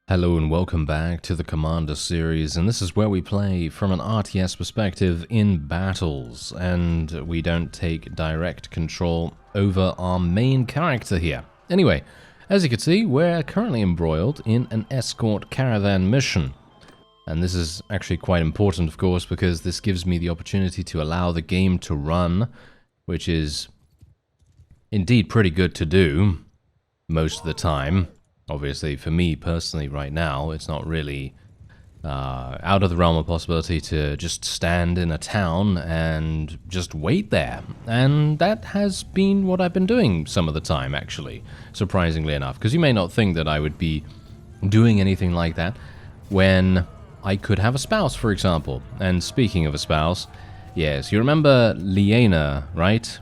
Hello and welcome back to the Commander series, and this is where we play from an RTS perspective in battles, and we don't take direct control over our main character here. Anyway, as you can see, we're currently embroiled in an escort caravan mission. And this is actually quite important, of course, because this gives me the opportunity to allow the game to run, which is indeed pretty good to do most of the time. Obviously, for me personally right now, it's not really out of the realm of possibility to just stand in a town and just wait there. And that has been what I've been doing some of the time, actually, surprisingly enough. Because you may not think that I would be doing anything like that when I could have a spouse, for example. And speaking of a spouse, yes, you remember Liena, right?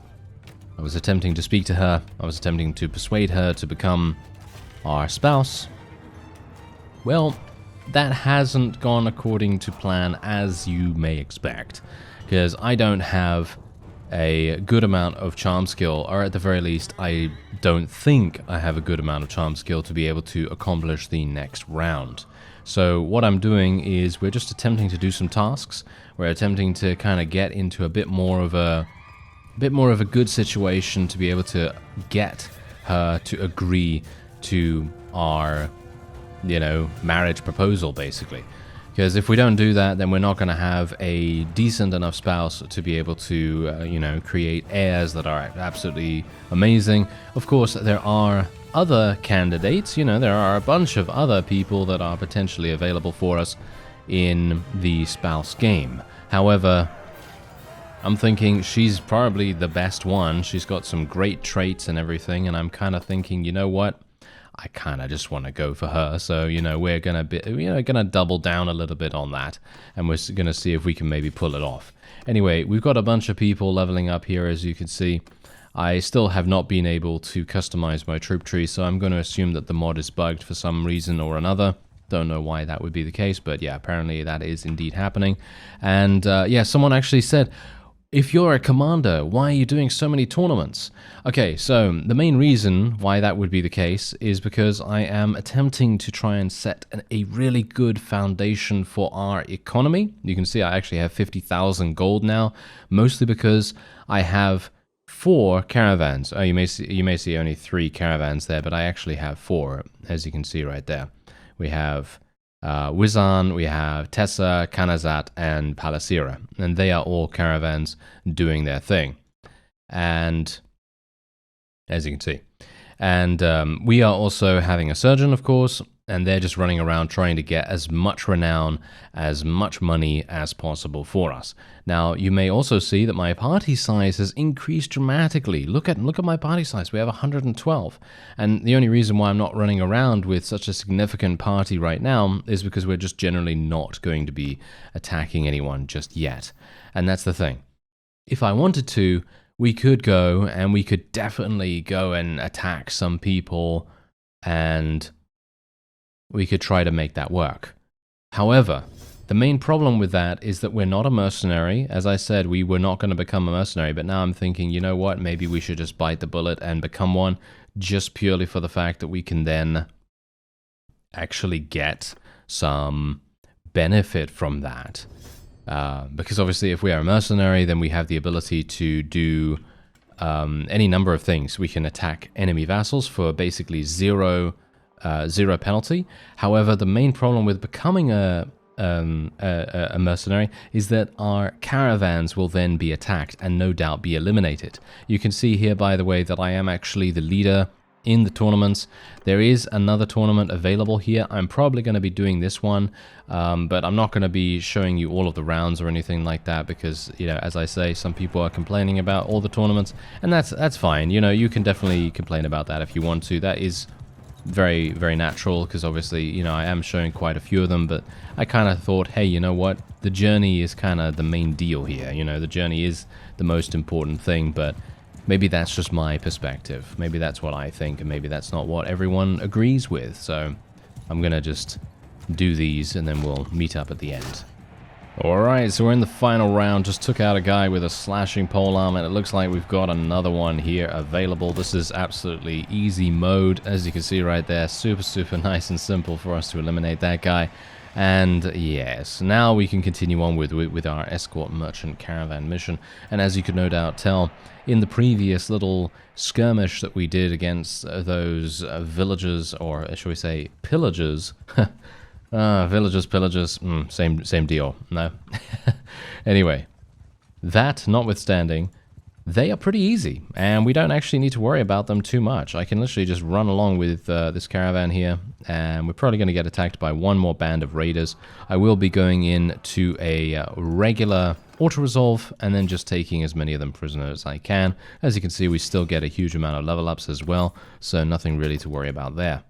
I was attempting to speak to her. I was attempting to persuade her to become our spouse. Well, that hasn't gone according to plan, as you may expect, because I don't have a good amount of charm skill, or at the very least, I don't think I have a good amount of charm skill to be able to accomplish the next round. So what I'm doing is we're just attempting to do some tasks. We're attempting to kind of get into a bit more of a good situation to be able to get her to agree to our, marriage proposal, basically. Because if we don't do that, then we're not going to have a decent enough spouse to be able to, create heirs that are absolutely amazing. Of course, there are other candidates, there are a bunch of other people that are potentially available for us in the spouse game. However, I'm thinking she's probably the best one. She's got some great traits and everything, and I'm kind of thinking, you know what? I kind of just want to go for her. So, we're going to double down a little bit on that, and we're going to see if we can maybe pull it off. Anyway, we've got a bunch of people leveling up here, as you can see. I still have not been able to customize my troop tree, so I'm going to assume that the mod is bugged for some reason or another. Don't know why that would be the case, but yeah, apparently that is indeed happening. And yeah, someone actually said, if you're a commander, why are you doing so many tournaments? Okay, so the main reason why that would be the case is because I am attempting to try and set a really good foundation for our economy. You can see I actually have 50,000 gold now, mostly because I have 4 caravans. Oh, you may see only 3 caravans there, but I actually have 4, as you can see right there. We have Wizan, we have Tessa, Kanazat, and Palacira, and they are all caravans doing their thing. And as you can see, and we are also having a surgeon, of course, and they're just running around trying to get as much renown, as much money as possible for us. Now, you may also see that my party size has increased dramatically. Look at my party size. We have 112. And the only reason why I'm not running around with such a significant party right now is because we're just generally not going to be attacking anyone just yet. And that's the thing. If I wanted to, we could go, and we could definitely go and attack some people, and we could try to make that work. However, the main problem with that is that we're not a mercenary. As I said, we were not going to become a mercenary, but now I'm thinking, you know what, maybe we should just bite the bullet and become one, just purely for the fact that we can then actually get some benefit from that. Because obviously if we are a mercenary, then we have the ability to do any number of things. We can attack enemy vassals for basically zero penalty. However, the main problem with becoming a mercenary is that our caravans will then be attacked and no doubt be eliminated. You can see here, by the way, that I am actually the leader in the tournaments. There is another tournament available here. I'm probably going to be doing this one, but I'm not going to be showing you all of the rounds or anything like that because, as I say, some people are complaining about all the tournaments, and that's fine. You can definitely complain about that if you want to. That is very, very natural because obviously, I am showing quite a few of them, but I kind of thought, hey, you know what? The journey is kind of the main deal here. The journey is the most important thing, but maybe that's just my perspective. Maybe that's what I think, and maybe that's not what everyone agrees with. So I'm going to just do these, and then we'll meet up at the end. Alright, so we're in the final round. Just took out a guy with a slashing polearm, and it looks like we've got another one here available. This is absolutely easy mode, as you can see right there. Super nice and simple for us to eliminate that guy. And yes, now we can continue on with our escort merchant caravan mission. And as you could no doubt tell, in the previous little skirmish that we did against those villagers, or shall we say pillagers, villagers, pillagers, same deal, no? Anyway, that notwithstanding, they are pretty easy, and we don't actually need to worry about them too much. I can literally just run along with this caravan here, and we're probably going to get attacked by one more band of raiders. I will be going in to a regular auto-resolve, and then just taking as many of them prisoner as I can. As you can see, we still get a huge amount of level ups as well, so nothing really to worry about there.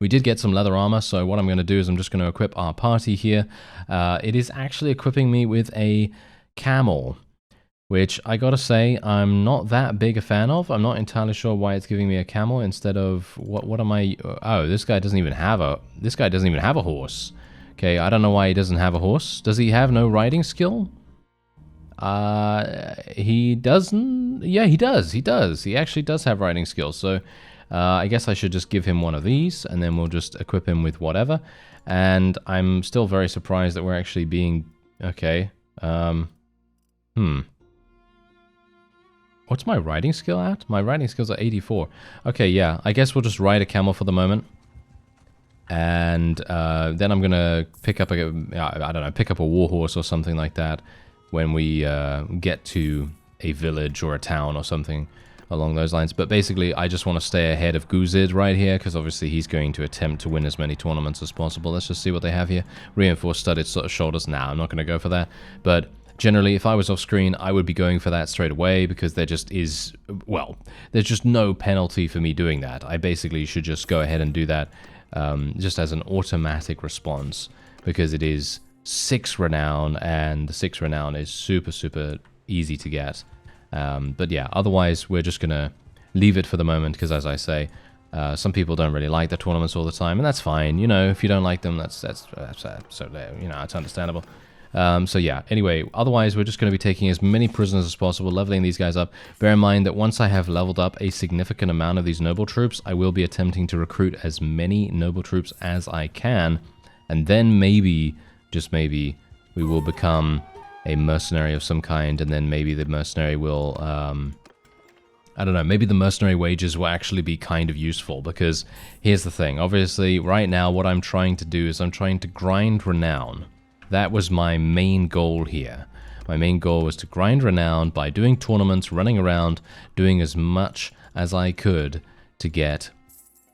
We did get some leather armor, so what I'm going to do is I'm just going to equip our party here. It is actually equipping me with a camel, which I gotta say I'm not that big a fan of. I'm not entirely sure why it's giving me a camel instead of what am I? Oh, this guy doesn't even have a horse. Okay, I don't know why he doesn't have a horse. Does he have no riding skill? He doesn't. Yeah, he does. He actually does have riding skills. So I guess I should just give him one of these, and then we'll just equip him with whatever. And I'm still very surprised that we're actually being okay. What's my riding skill at? My riding skill's at 84. Okay, yeah, I guess we'll just ride a camel for the moment. And then I'm gonna pick up pick up a warhorse or something like that when we get to a village or a town or something along those lines. But basically, I just want to stay ahead of Guzid right here, because obviously he's going to attempt to win as many tournaments as possible. Let's just see what they have here. Reinforced studded sort of shoulders. Nah, I'm not going to go for that. But generally, if I was off screen, I would be going for that straight away, because there just is, well, there's just no penalty for me doing that. I basically should just go ahead and do that just as an automatic response, because it is 6 renown, and the 6 renown is super easy to get. But yeah, otherwise we're just gonna leave it for the moment, because as I say, some people don't really like the tournaments all the time, and that's fine. You know, if you don't like them, that's you know, it's understandable. So yeah, anyway, otherwise we're just going to be taking as many prisoners as possible, leveling these guys up. Bear in mind that once I have leveled up a significant amount of these noble troops, I will be attempting to recruit as many noble troops as I can, and then maybe, just maybe, we will become a mercenary of some kind, and then maybe the mercenary will, I don't know, maybe the mercenary wages will actually be kind of useful, because here's the thing. Obviously, right now, what I'm trying to do is I'm trying to grind renown. That was my main goal here. My main goal was to grind renown by doing tournaments, running around, doing as much as I could to get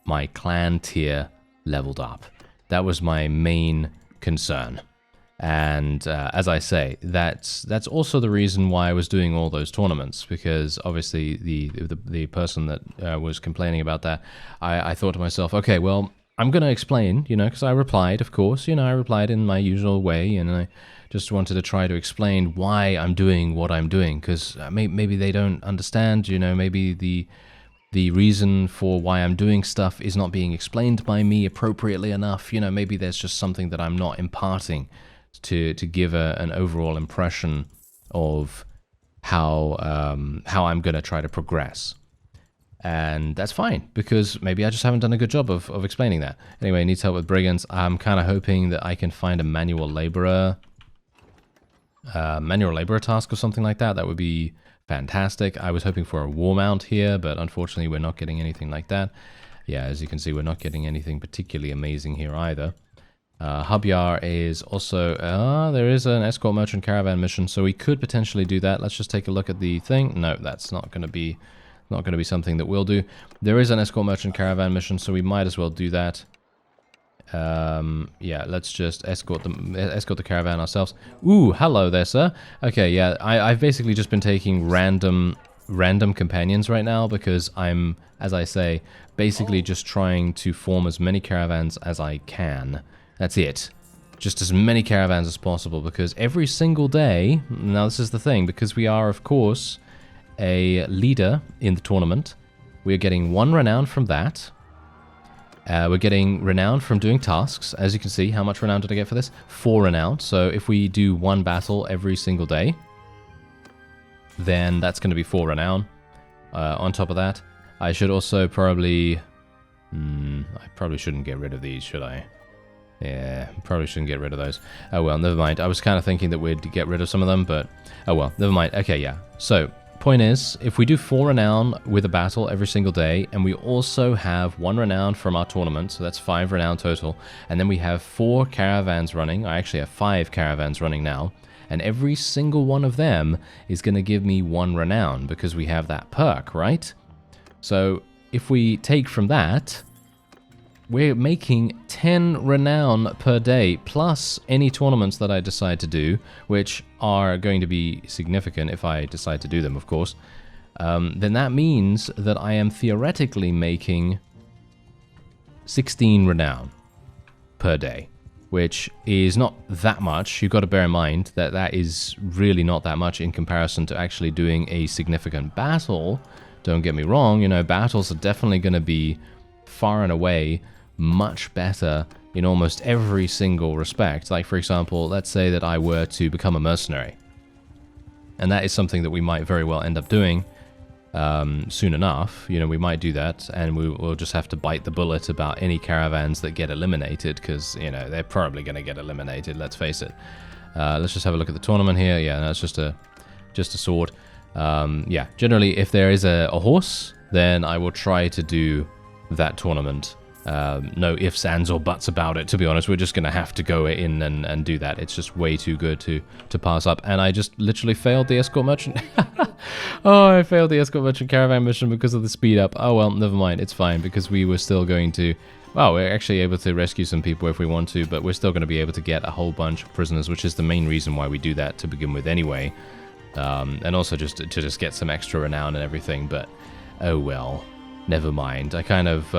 my clan tier leveled up. That was my main concern. And as I say, that's also the reason why I was doing all those tournaments, because obviously the person that was complaining about that, I thought to myself, okay, well, I'm going to explain, you know, because I replied, of course, you know, I replied in my usual way, and I just wanted to try to explain why I'm doing what I'm doing, because maybe they don't understand, you know, maybe the reason for why I'm doing stuff is not being explained by me appropriately enough, you know, maybe there's just something that I'm not imparting to give an overall impression of how I'm going to try to progress. And that's fine, because maybe I just haven't done a good job of explaining that. Anyway, needs help with brigands. I'm kind of hoping that I can find a manual laborer task or something like that. That would be fantastic. I was hoping for a war mount here, but unfortunately we're not getting anything like that. Yeah, as you can see, we're not getting anything particularly amazing here either. Hubyar is also, there is an escort merchant caravan mission, so we could potentially do that. Let's just take a look at the thing. No, that's not going to be something that we'll do. There is an escort merchant caravan mission, so we might as well do that. Yeah, let's just escort the caravan ourselves. Ooh, hello there, sir. Okay, yeah, I've basically just been taking random companions right now, because I'm, as I say, basically just trying to form as many caravans as I can. That's it. Just as many caravans as possible, because every single day, now this is the thing, because we are, of course, a leader in the tournament, we are getting 1 renown from that, We're getting renown from doing tasks. As you can see, how much renown did I get for this? 4 renown. So if we do 1 battle every single day, then that's going to be 4 renown. On top of that, I should also probably... I probably shouldn't get rid of these, should I? Yeah, probably shouldn't get rid of those. Oh well, never mind. I was kind of thinking that we'd get rid of some of them, but... Oh well, never mind. Okay, yeah. So, point is, if we do 4 renown with a battle every single day, and we also have 1 renown from our tournament, so that's 5 renown total, and then we have 4 caravans running. I actually have 5 caravans running now, and every single one of them is going to give me 1 renown, because we have that perk, right? So, if we take from that... we're making 10 renown per day, plus any tournaments that I decide to do, which are going to be significant if I decide to do them, of course. Then that means that I am theoretically making 16 renown per day, which is not that much. You've got to bear in mind that that is really not that much in comparison to actually doing a significant battle. Don't get me wrong, you know, battles are definitely going to be far and away much better in almost every single respect. Like, for example, let's say that I were to become a mercenary. And that is something that we might very well end up doing soon enough. You know, we might do that, and we'll just have to bite the bullet about any caravans that get eliminated, because, you know, they're probably going to get eliminated, let's face it. Let's just have a look at the tournament here. Yeah, that's just a sword. Yeah, generally, if there is a horse, then I will try to do that tournament. No ifs, ands, or buts about it, to be honest. We're just going to have to go in and do that. It's just way too good to pass up. And I just literally failed the escort merchant. Oh, I failed the escort merchant caravan mission because of the speed up. Oh, well, never mind. It's fine, because we were still going to... Well, we're actually able to rescue some people if we want to, but we're still going to be able to get a whole bunch of prisoners, which is the main reason why we do that to begin with anyway. And also just to just get some extra renown and everything, but oh well, never mind. I kind of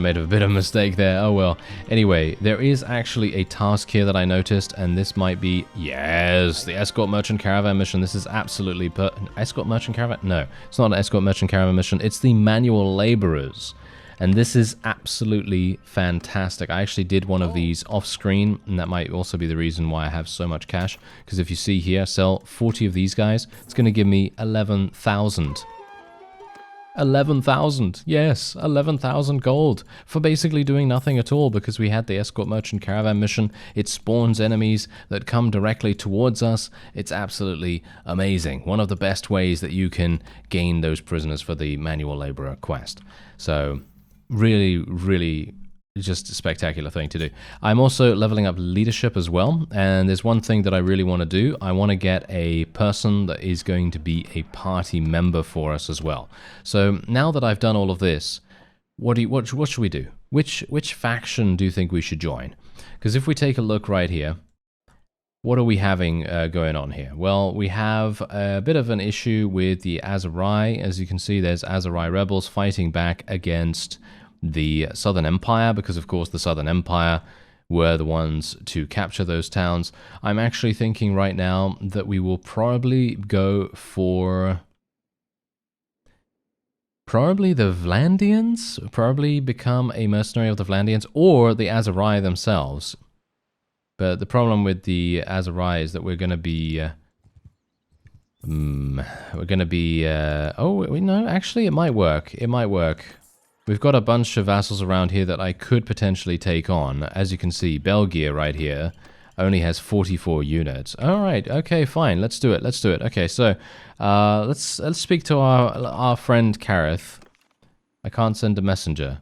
made a bit of a mistake there. Oh well. Anyway, there is actually a task here that I noticed, and this might be... Yes, the Escort Merchant Caravan mission. This is absolutely... Escort Merchant Caravan? No, it's not an Escort Merchant Caravan mission. It's the Manual Laborers. And this is absolutely fantastic. I actually did one of these off-screen, and that might also be the reason why I have so much cash. Because if you see here, sell 40 of these guys, it's going to give me 11,000. 11,000, yes, 11,000 gold for basically doing nothing at all, because we had the Escort Merchant Caravan mission. It spawns enemies that come directly towards us. It's absolutely amazing. One of the best ways that you can gain those prisoners for the Manual Laborer quest. So, really, really just a spectacular thing to do. I'm also leveling up leadership as well, and there's one thing that I really want to do. I want to get a person that is going to be a party member for us as well. So now that I've done all of this, what should we do? Which faction do you think we should join? Because if we take a look right here, what are we having going on here? Well, we have a bit of an issue with the Azerai. As you can see, there's Azerai rebels fighting back against the Southern Empire, because of course the Southern Empire were the ones to capture those towns. I'm actually thinking right now that we will probably go for the Vlandians, probably become a mercenary of the Vlandians, or the Azerai themselves. But the problem with the Azerai is that we're going to be oh, no, actually it might work. It might work. We've got a bunch of vassals around here that I could potentially take on. As you can see, Belgium right here only has 44 units. All right, okay, fine. Let's do it. Let's do it. Okay, so let's speak to our friend Kareth. I can't send a messenger.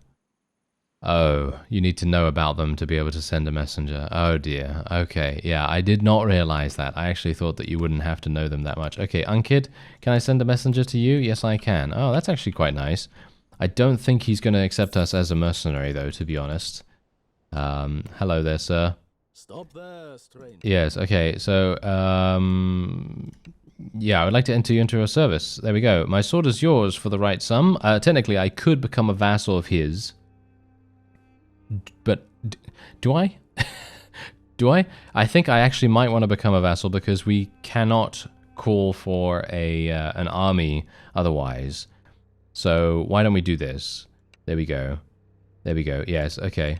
Oh, you need to know about them to be able to send a messenger. Oh dear. Okay, yeah, I did not realize that. I actually thought that you wouldn't have to know them that much. Okay, Unkid, can I send a messenger to you? Yes, I can. Oh, that's actually quite nice. I don't think he's going to accept us as a mercenary, though, to be honest. Hello there, sir. Stop there, stranger. Yes, okay, so, yeah, I would like to enter you into a service. There we go. My sword is yours for the right sum. Technically, I could become a vassal of his. But, do I? Do I? I think I actually might want to become a vassal, because we cannot call for an army otherwise. So why don't we do this? There we go. There we go. Yes, okay.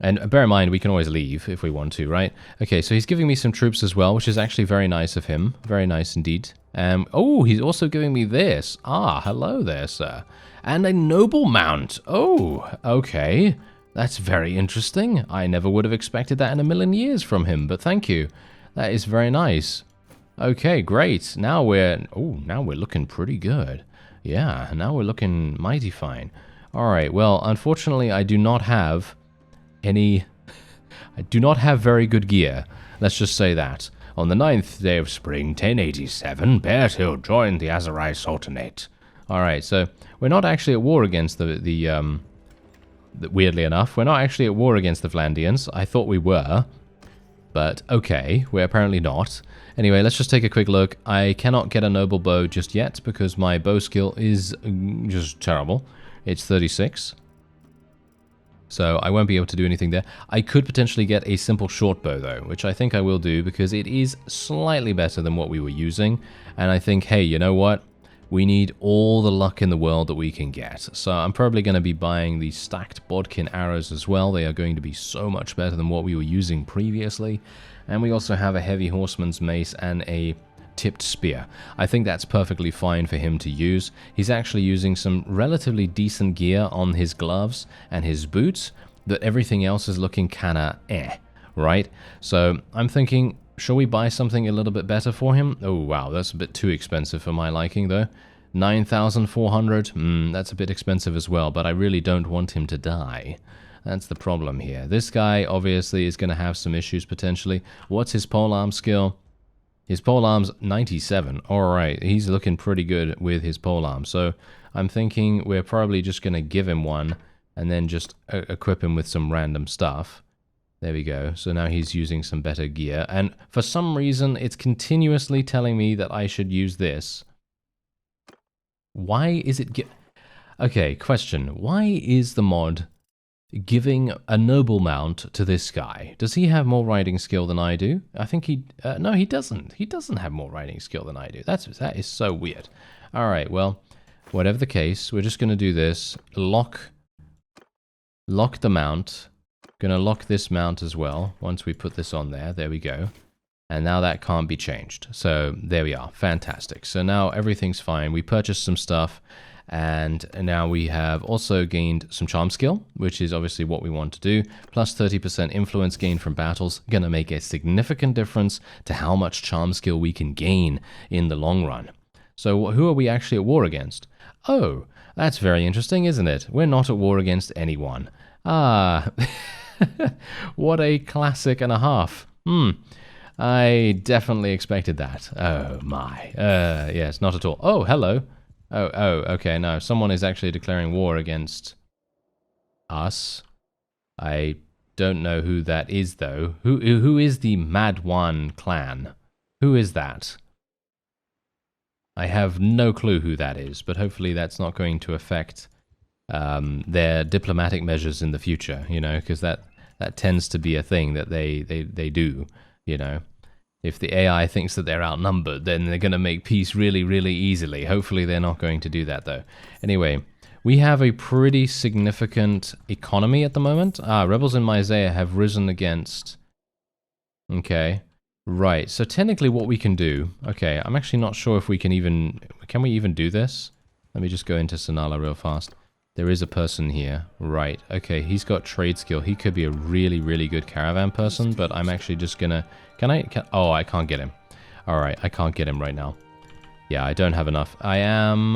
And bear in mind, we can always leave if we want to, right? Okay, so he's giving me some troops as well, which is actually very nice of him. Very nice indeed. Oh, he's also giving me this. Ah, hello there, sir. And a noble mount. Oh, okay. That's very interesting. I never would have expected that in a million years from him, but thank you. That is very nice. Okay, great. Now we're looking pretty good. Yeah, now we're looking mighty fine. All right, well, unfortunately, I do not have very good gear. Let's just say that. On the 9th day of spring, 1087, Beartill joined the Azerai Sultanate. Alright, so we're not actually at war against weirdly enough, we're not actually at war against the Vlandians. I thought we were, but okay, we're apparently not. Anyway, let's just take a quick look. I cannot get a noble bow just yet because my bow skill is just terrible. It's 36. So I won't be able to do anything there. I could potentially get a simple short bow though, which I think I will do because it is slightly better than what we were using. And I think, hey, you know what? We need all the luck in the world that we can get. So I'm probably going to be buying the stacked bodkin arrows as well. They are going to be so much better than what we were using previously. And we also have a heavy horseman's mace and a tipped spear. I think that's perfectly fine for him to use. He's actually using some relatively decent gear on his gloves and his boots, but everything else is looking kinda right? So I'm thinking, shall we buy something a little bit better for him? Oh wow, that's a bit too expensive for my liking though. 9,400? That's a bit expensive as well, but I really don't want him to die. That's the problem here. This guy obviously is going to have some issues potentially. What's his polearm skill? His polearm's 97. Alright, he's looking pretty good with his polearm. So I'm thinking we're probably just going to give him one and then just equip him with some random stuff. There we go. So now he's using some better gear. And for some reason, it's continuously telling me that I should use this. Why is it... Okay, question. Why is the mod giving a noble mount to this guy? Does he have more riding skill than I do? I think he... no, he doesn't. He doesn't have more riding skill than I do. That is so weird. Alright, well, whatever the case, we're just going to do this. Lock the mount. Gonna lock this mount as well. Once we put this on there, there we go. And now that can't be changed. So there we are. Fantastic. So now everything's fine. We purchased some stuff. And now we have also gained some charm skill, which is obviously what we want to do. Plus 30% influence gain from battles. Going to make a significant difference to how much charm skill we can gain in the long run. So who are we actually at war against? Oh, that's very interesting, isn't it? We're not at war against anyone. Ah, what a classic and a half. I definitely expected that. Oh my. Yes, not at all. Oh, hello. Oh, okay, no, someone is actually declaring war against us. I don't know who that is, though. Who is the Madwan clan? Who is that? I have no clue who that is, but hopefully that's not going to affect their diplomatic measures in the future, you know, because that tends to be a thing that they do, you know. If the AI thinks that they're outnumbered, then they're going to make peace really, really easily. Hopefully they're not going to do that, though. Anyway, we have a pretty significant economy at the moment. Rebels in Myzea have risen against... Okay, right. So technically what we can do... Okay, I'm actually not sure if we can even... Can we even do this? Let me just go into Sanala real fast. There is a person here. Right, okay, he's got trade skill. He could be a really, really good caravan person, but I'm actually just gonna... Oh, I can't get him. Alright, I can't get him right now. Yeah, I don't have enough. I am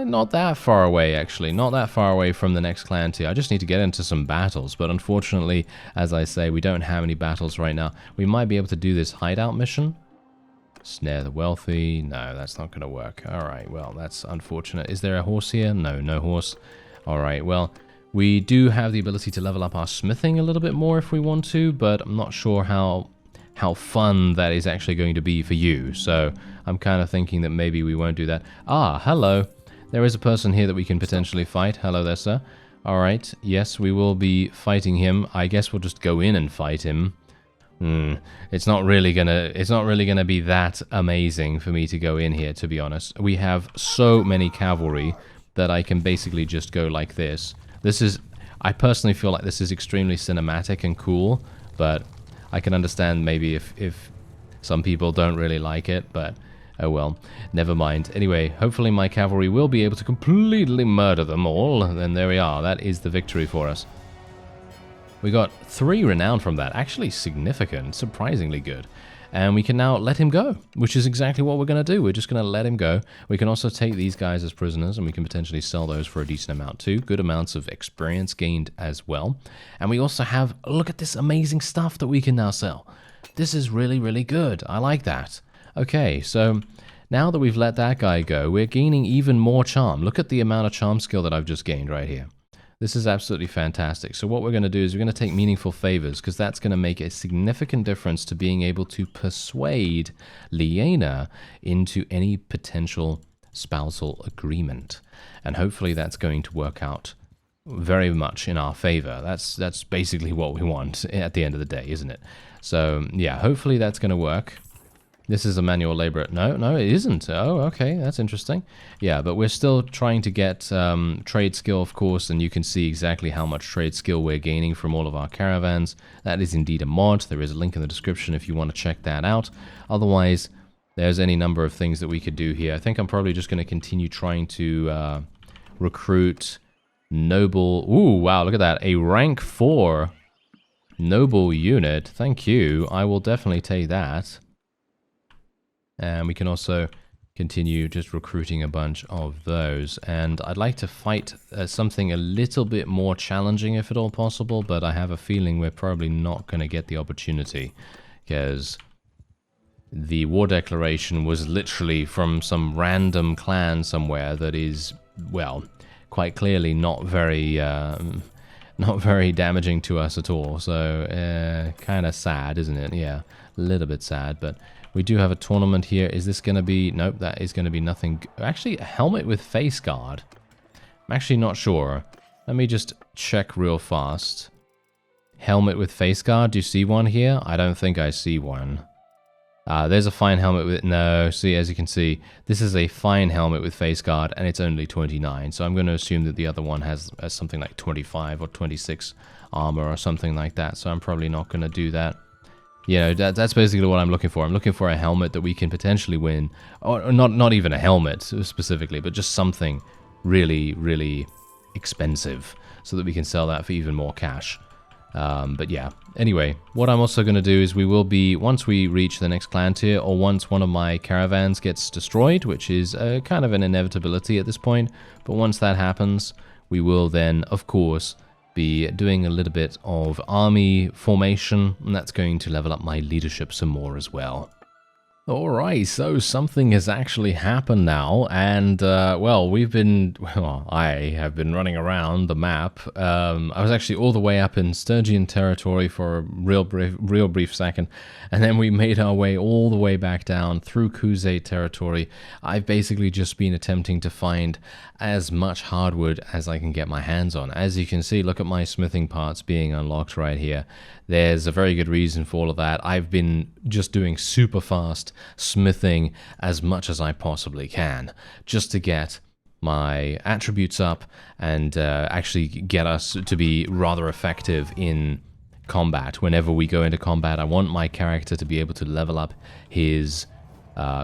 not that far away, actually. Not that far away from the next clan tier. I just need to get into some battles, but unfortunately, as I say, we don't have any battles right now. We might be able to do this hideout mission. Snare the wealthy. No, that's not going to work. Alright, well, that's unfortunate. Is there a horse here? No, no horse. Alright, well, we do have the ability to level up our smithing a little bit more if we want to, but I'm not sure how fun that is actually going to be for you. So I'm kind of thinking that maybe we won't do that. Ah, hello. There is a person here that we can potentially fight. Hello there, sir. Alright, yes, we will be fighting him. I guess we'll just go in and fight him. It's not really gonna be that amazing for me to go in here, to be honest. We have so many cavalry that I can basically just go like this. This is... I personally feel like this is extremely cinematic and cool, but I can understand maybe if some people don't really like it, but oh well, never mind. Anyway, hopefully my cavalry will be able to completely murder them all, and there we are. That is the victory for us. We got 3 renown from that, actually significant, surprisingly good. And we can now let him go, which is exactly what we're going to do. We're just going to let him go. We can also take these guys as prisoners, and we can potentially sell those for a decent amount too. Good amounts of experience gained as well. And we also have, look at this amazing stuff that we can now sell. This is really, really good. I like that. Okay, so now that we've let that guy go, we're gaining even more charm. Look at the amount of charm skill that I've just gained right here. This is absolutely fantastic. So what we're going to do is we're going to take meaningful favors, because that's going to make a significant difference to being able to persuade Liena into any potential spousal agreement. And hopefully that's going to work out very much in our favor. That's basically what we want at the end of the day, isn't it? So yeah, hopefully that's going to work. This is a manual laborer. No, it isn't. Oh, okay, that's interesting. Yeah, but we're still trying to get trade skill, of course, and you can see exactly how much trade skill we're gaining from all of our caravans. That is indeed a mod. There is a link in the description if you want to check that out. Otherwise, there's any number of things that we could do here. I think I'm probably just going to continue trying to recruit noble... Ooh, wow, look at that. A rank 4 noble unit. Thank you. I will definitely take that. And we can also continue just recruiting a bunch of those. And I'd like to fight something a little bit more challenging if at all possible, but I have a feeling we're probably not going to get the opportunity, because the war declaration was literally from some random clan somewhere that is, well, quite clearly not very damaging to us at all. So kind of sad, isn't it? Yeah, a little bit sad, but... We do have a tournament here. Is this going to be... Nope, that is going to be nothing... Actually, a helmet with face guard. I'm actually not sure. Let me just check real fast. Helmet with face guard. Do you see one here? I don't think I see one. There's a fine helmet with... No, see, as you can see, this is a fine helmet with face guard, and it's only 29. So I'm going to assume that the other one has something like 25 or 26 armor or something like that. So I'm probably not going to do that. You know, that's basically what I'm looking for. I'm looking for a helmet that we can potentially win. Or not even a helmet specifically, but just something really, really expensive so that we can sell that for even more cash. But yeah, anyway, what I'm also going to do is we will be, once we reach the next clan tier, or once one of my caravans gets destroyed, which is kind of an inevitability at this point, but once that happens, we will then, of course... be doing a little bit of army formation, and that's going to level up my leadership some more as well. Alright, so something has actually happened now, and, well, I have been running around the map. I was actually all the way up in Sturgian territory for a real brief second, and then we made our way all the way back down through Kuzate territory. I've basically just been attempting to find as much hardwood as I can get my hands on. As you can see, look at my smithing parts being unlocked right here. There's a very good reason for all of that. I've been just doing super fast smithing as much as I possibly can, just to get my attributes up and actually get us to be rather effective in combat. Whenever we go into combat, I want my character to be able to level up his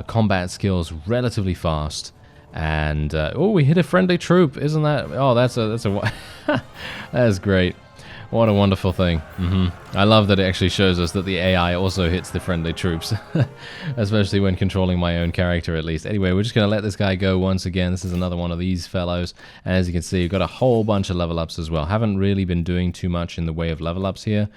combat skills relatively fast. And oh, we hit a friendly troop, isn't that? Oh, that's a that's great. What a wonderful thing. I love that it actually shows us that the AI also hits the friendly troops, especially when controlling my own character at least. Anyway, we're just going to let this guy go once again. This is another one of these fellows, and as you can see, we've got a whole bunch of level ups as well. Haven't really been doing too much in the way of level ups here.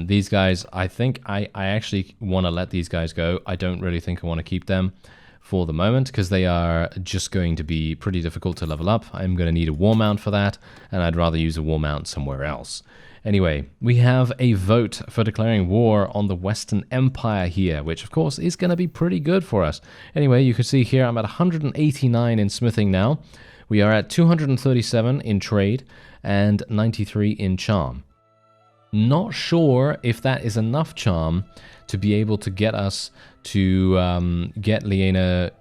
These guys, I think I actually want to let these guys go. I don't really think I want to keep them for the moment, because they are just going to be pretty difficult to level up. I'm going to need a war mount for that, and I'd rather use a war mount somewhere else. Anyway, we have a vote for declaring war on the Western Empire here, which of course is going to be pretty good for us. Anyway, you can see here I'm at 189 in smithing now. We are at 237 in trade and 93 in charm. Not sure if that is enough charm to be able to get us to get Liena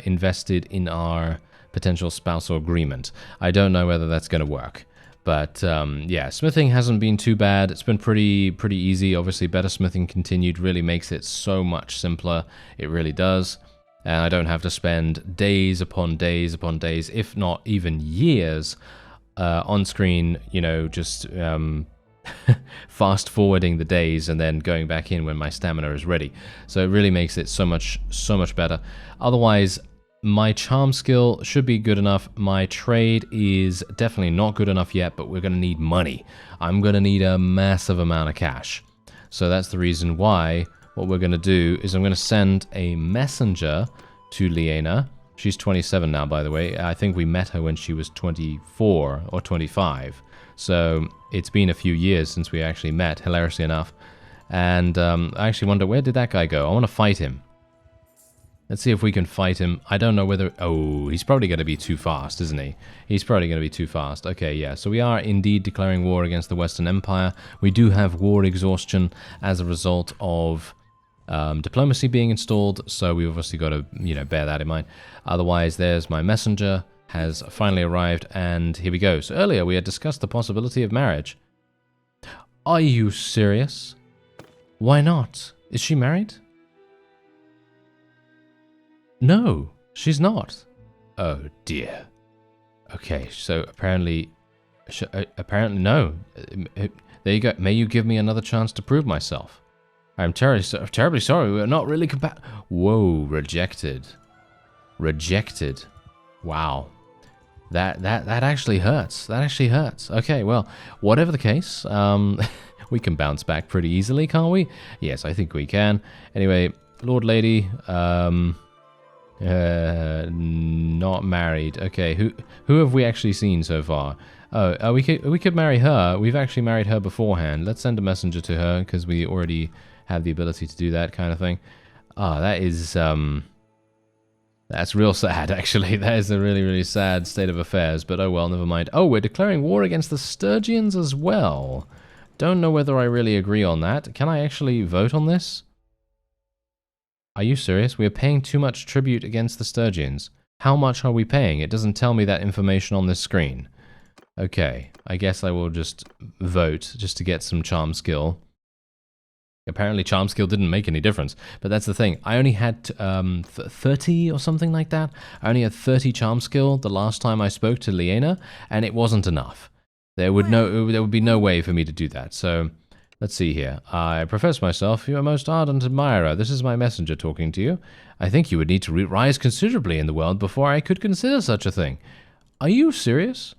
invested in our potential spousal agreement. I don't know whether that's going to work. But yeah, smithing hasn't been too bad. It's been pretty easy. Obviously, better smithing continued really makes it so much simpler. It really does. And I don't have to spend days upon days upon days, if not even years, on screen, you know, just fast forwarding the days and then going back in when my stamina is ready. So it really makes it so much better. Otherwise, my charm skill should be good enough. My trade is definitely not good enough yet, but we're going to need money. I'm going to need a massive amount of cash. So that's the reason why what we're going to do is I'm going to send a messenger to Liena. She's 27 now, by the way. I think we met her when she was 24 or 25. So it's been a few years since we actually met, hilariously enough. And I actually wonder, where did that guy go? I want to fight him. Let's see if we can fight him. I don't know whether... Oh, he's probably going to be too fast, isn't he? He's probably going to be too fast. Okay, yeah. So we are indeed declaring war against the Western Empire. We do have war exhaustion as a result of diplomacy being installed. So we've obviously got to, you know, bear that in mind. Otherwise, there's my messenger. Has finally arrived. And here we go. So earlier we had discussed the possibility of marriage. Are you serious? Why not? Is she married? No, she's not. Oh dear. Okay, so apparently no. There you go. May you give me another chance to prove myself. I'm terribly sorry. We're not really Whoa, rejected. Rejected. Wow. That actually hurts. That actually hurts. Okay, well, whatever the case, we can bounce back pretty easily, can't we? Yes, I think we can. Anyway, Lord Lady, not married. Okay, who have we actually seen so far? Oh, we could marry her. We've actually married her beforehand. Let's send a messenger to her because we already have the ability to do that kind of thing. Ah, that is that's real sad, actually. That is a really sad state of affairs. But oh well, never mind. Oh, we're declaring war against the Sturgians as well. Don't know whether I really agree on that. Can I actually vote on this? Are you serious? We are paying too much tribute against the Sturgians. How much are we paying? It doesn't tell me that information on this screen. Okay, I guess I will just vote just to get some charm skill. Apparently charm skill didn't make any difference, but that's the thing. I only had 30 or something like that. I only had 30 charm skill the last time I spoke to Liena, and it wasn't enough. There would be no way for me to do that, so... Let's see here. I profess myself your most ardent admirer. This is my messenger talking to you. I think you would need to rise considerably in the world before I could consider such a thing. Are you serious?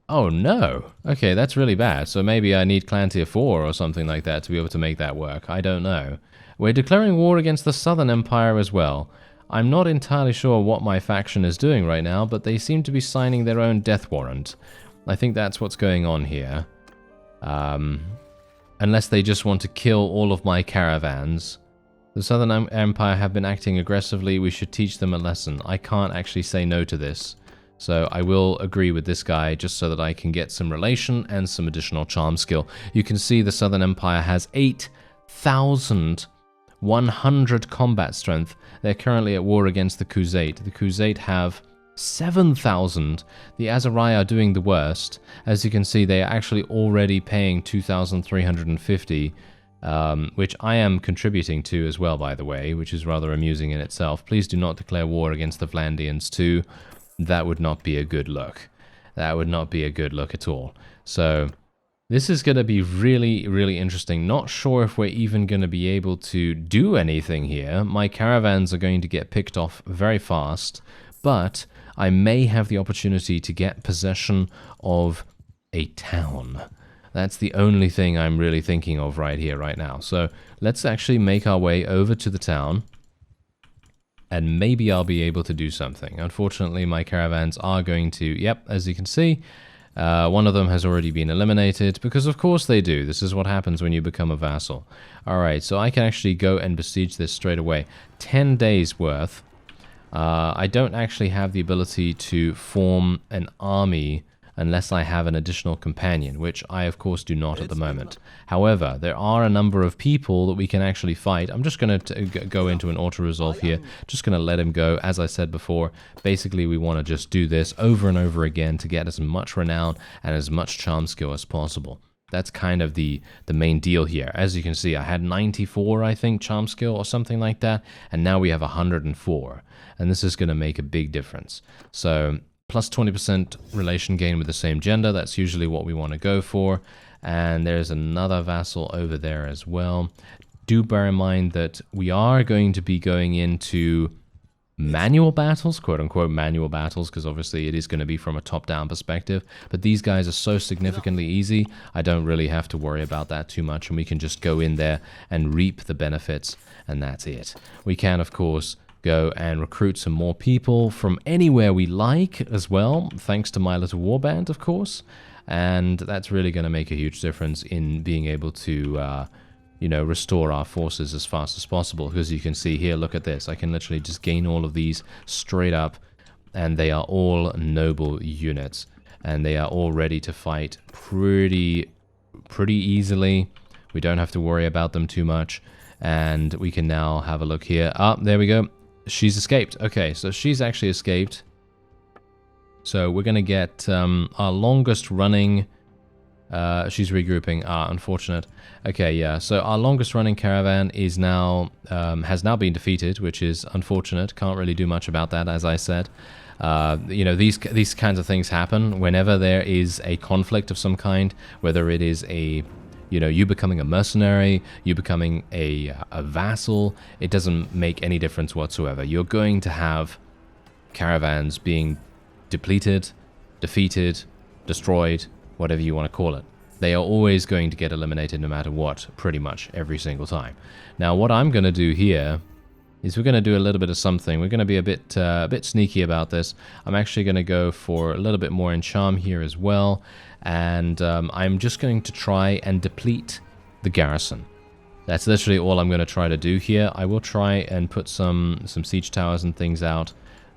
Oh no. Okay, that's really bad. So maybe I need Clan Tier 4 or something like that to be able to make that work. I don't know. We're declaring war against the Southern Empire as well. I'm not entirely sure what my faction is doing right now, but they seem to be signing their own death warrant. I think that's what's going on here. Unless they just want to kill all of my caravans. The Southern Empire have been acting aggressively. We should teach them a lesson. I can't actually say no to this. So I will agree with this guy just so that I can get some relation and some additional charm skill. You can see the Southern Empire has 8,100 combat strength. They're currently at war against the Khuzait. The Khuzait have 7,000. The Azariah are doing the worst. As you can see, they are actually already paying 2,350, which I am contributing to as well, by the way, which is rather amusing in itself. Please do not declare war against the Vlandians too. That would not be a good look. That would not be a good look at all. So this is going to be really interesting. Not sure if we're even going to be able to do anything here. My caravans are going to get picked off very fast, but I may have the opportunity to get possession of a town. That's the only thing I'm really thinking of right here, right now. So let's actually make our way over to the town, and maybe I'll be able to do something. Unfortunately, my caravans are going to... Yep, as you can see, one of them has already been eliminated, because of course they do. This is what happens when you become a vassal. Alright, so I can actually go and besiege this straight away. 10 days worth. I don't actually have the ability to form an army unless I have an additional companion, which I of course do not at the moment. However, there are a number of people that we can actually fight. I'm just going to go into an auto-resolve here, just going to let him go. As I said before, basically we want to just do this over and over again to get as much renown and as much charm skill as possible. That's kind of the main deal here. As you can see, I had 94, I think, charm skill or something like that, and now we have 104. And this is going to make a big difference. So, plus 20% relation gain with the same gender, that's usually what we want to go for. And there's another vassal over there as well. Do bear in mind that we are going to be going into manual battles, quote-unquote manual battles, because obviously it is going to be from a top-down perspective, but these guys are so significantly easy, I don't really have to worry about that too much, and we can just go in there and reap the benefits, and that's it. We can, of course, go and recruit some more people from anywhere we like as well, thanks to my little warband, of course, and that's really going to make a huge difference in being able to you know, restore our forces as fast as possible. Because you can see here, look at this. I can literally just gain all of these straight up, and they are all noble units, and they are all ready to fight pretty easily. We don't have to worry about them too much, and we can now have a look here. Ah, there we go. She's escaped. Okay, so she's actually escaped. So we're gonna get our longest running. She's regrouping. Ah, unfortunate. Okay, yeah. So our longest running caravan is now has now been defeated, which is unfortunate. Can't really do much about that, as I said. You know, these kinds of things happen whenever there is a conflict of some kind, whether it is a, you know, you becoming a mercenary, you becoming a vassal. It doesn't make any difference whatsoever. You're going to have caravans being depleted, defeated, destroyed, whatever you want to call it. They are always going to get eliminated no matter what, pretty much every single time. Now, what I'm going to do here is we're going to do a little bit of something. We're going to be a bit sneaky about this. I'm actually going to go for a little bit more in charm here as well, and I'm just going to try and deplete the garrison. That's literally all I'm going to try to do here. I will try and put some siege towers and things out.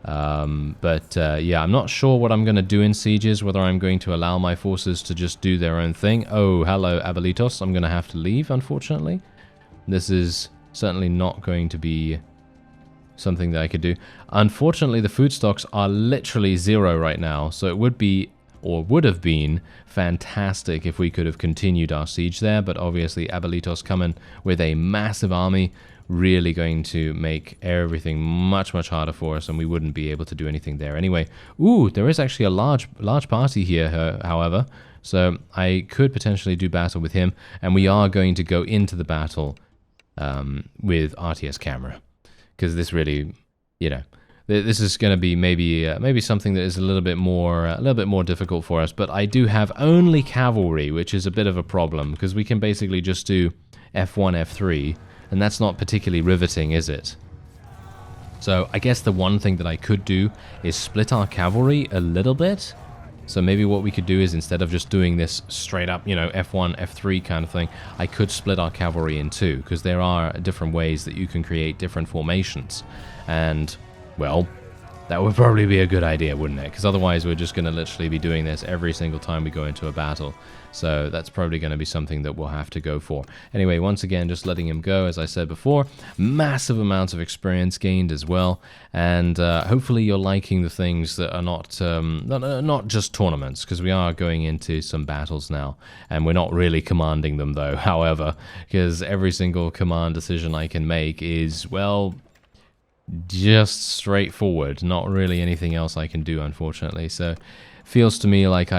Yeah, I'm not sure what I'm going to do in sieges, whether I'm going to allow my forces to just do their own thing. Oh, hello, Abelitos. I'm going to have to leave, unfortunately. This is certainly not going to be something that I could do. Unfortunately, the food stocks are literally 0 right now, so it would be, or would have been, fantastic if we could have continued our siege there, but obviously Abelitos coming with a massive army, really going to make everything much harder for us, and we wouldn't be able to do anything there anyway. Ooh, there is actually a large party here, however, so I could potentially do battle with him, and we are going to go into the battle with RTS camera, because this really, you know, this is going to be maybe something that is a little bit more difficult for us. But I do have only cavalry, which is a bit of a problem, because we can basically just do F1, F3. And that's not particularly riveting, is it? So I guess the one thing that I could do is split our cavalry a little bit. So maybe what we could do is, instead of just doing this straight up, you know, F1, F3 kind of thing, I could split our cavalry in two, because there are different ways that you can create different formations. And, well, that would probably be a good idea, wouldn't it? Because otherwise we're just going to literally be doing this every single time we go into a battle. So that's probably going to be something that we'll have to go for. Anyway, once again, just letting him go, as I said before. Massive amounts of experience gained as well. And hopefully you're liking the things that are not just tournaments, because we are going into some battles now. And we're not really commanding them, though, however, because every single command decision I can make is, well, just straightforward. Not really anything else I can do, unfortunately. So feels to me like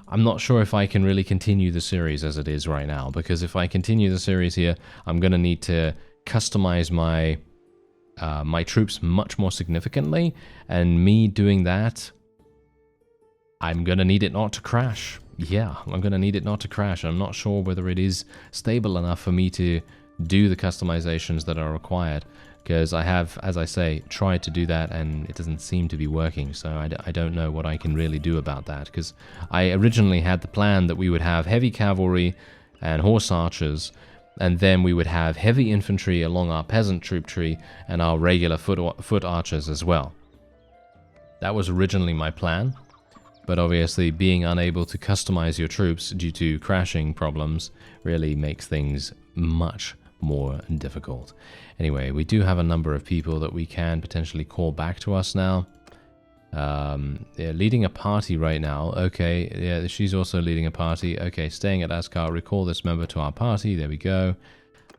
I'm not sure if I can really continue the series as it is right now, because if I continue the series here, I'm going to need to customize my my troops much more significantly, and me doing that, I'm going to need it not to crash. Yeah, I'm going to need it not to crash. I'm not sure whether it is stable enough for me to do the customizations that are required, because I have, as I say, tried to do that and it doesn't seem to be working. So I don't know what I can really do about that, because I originally had the plan that we would have heavy cavalry and horse archers, and then we would have heavy infantry along our peasant troop tree and our regular foot archers as well. That was originally my plan. But obviously, being unable to customize your troops due to crashing problems really makes things much more difficult. Anyway, we do have a number of people that we can potentially call back to us now. Yeah, leading a party right now. Okay, yeah, she's also leading a party. Okay, staying at Asgard. Recall this member to our party. There we go.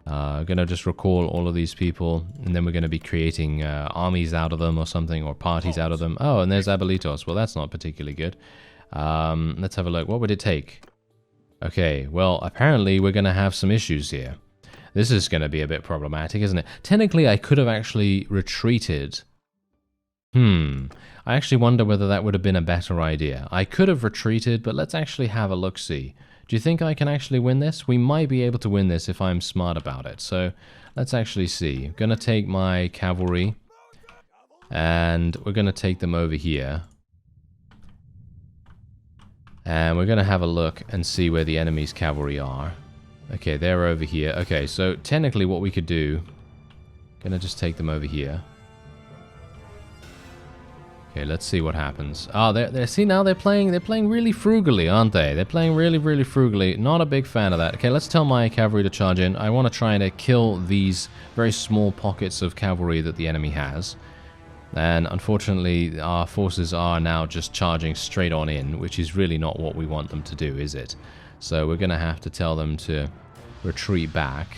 Gonna just recall all of these people, and then we're gonna be creating armies out of them or something, or parties out of them. Oh, and there's Abelitos. Well, that's not particularly good. Let's have a look. What would it take? Okay, well, apparently we're gonna have some issues here. This is gonna be a bit problematic, isn't it? Technically, I could have actually retreated. I actually wonder whether that would have been a better idea. I could have retreated, but let's actually have a look-see. Do you think I can actually win this? We might be able to win this if I'm smart about it. So let's actually see. I'm going to take my cavalry, and we're going to take them over here. And we're going to have a look and see where the enemy's cavalry are. Okay, they're over here. Okay, so technically what we could do... Going to just take them over here. Okay, let's see what happens. Oh, see now they're playing really frugally, aren't they? They're playing really frugally. Not a big fan of that. Okay, let's tell my cavalry to charge in. I want to try to kill these very small pockets of cavalry that the enemy has. And unfortunately, our forces are now just charging straight on in, which is really not what we want them to do, is it? So we're going to have to tell them to retreat back.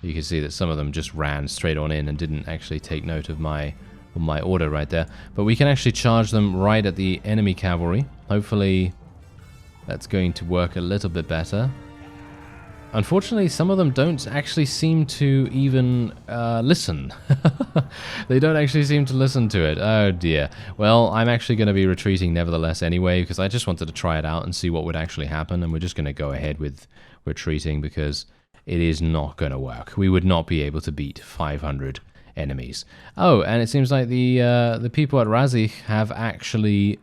You can see that some of them just ran straight on in and didn't actually take note of my order right there. But we can actually charge them right at the enemy cavalry. Hopefully that's going to work a little bit better. Unfortunately, some of them don't actually seem to even listen. They don't actually seem to listen to it. Oh dear. Well, I'm actually going to be retreating nevertheless anyway, because I just wanted to try it out and see what would actually happen, and we're just going to go ahead with retreating because it is not going to work. We would not be able to beat 500 enemies. Oh, and it seems like the people at Razich have actually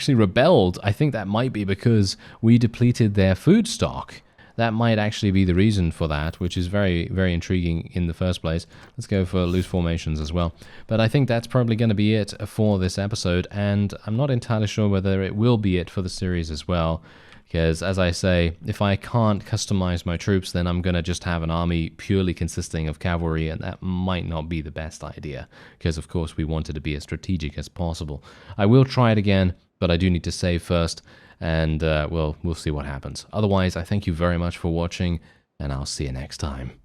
rebelled. I think that might be because we depleted their food stock. That might actually be the reason for that, which is very intriguing in the first place. Let's go for loose formations as well. But I think that's probably going to be it for this episode, and I'm not entirely sure whether it will be it for the series as well. Because, as I say, if I can't customize my troops, then I'm going to just have an army purely consisting of cavalry, and that might not be the best idea. Because, of course, we wanted to be as strategic as possible. I will try it again, but I do need to save first, and we'll see what happens. Otherwise, I thank you very much for watching, and I'll see you next time.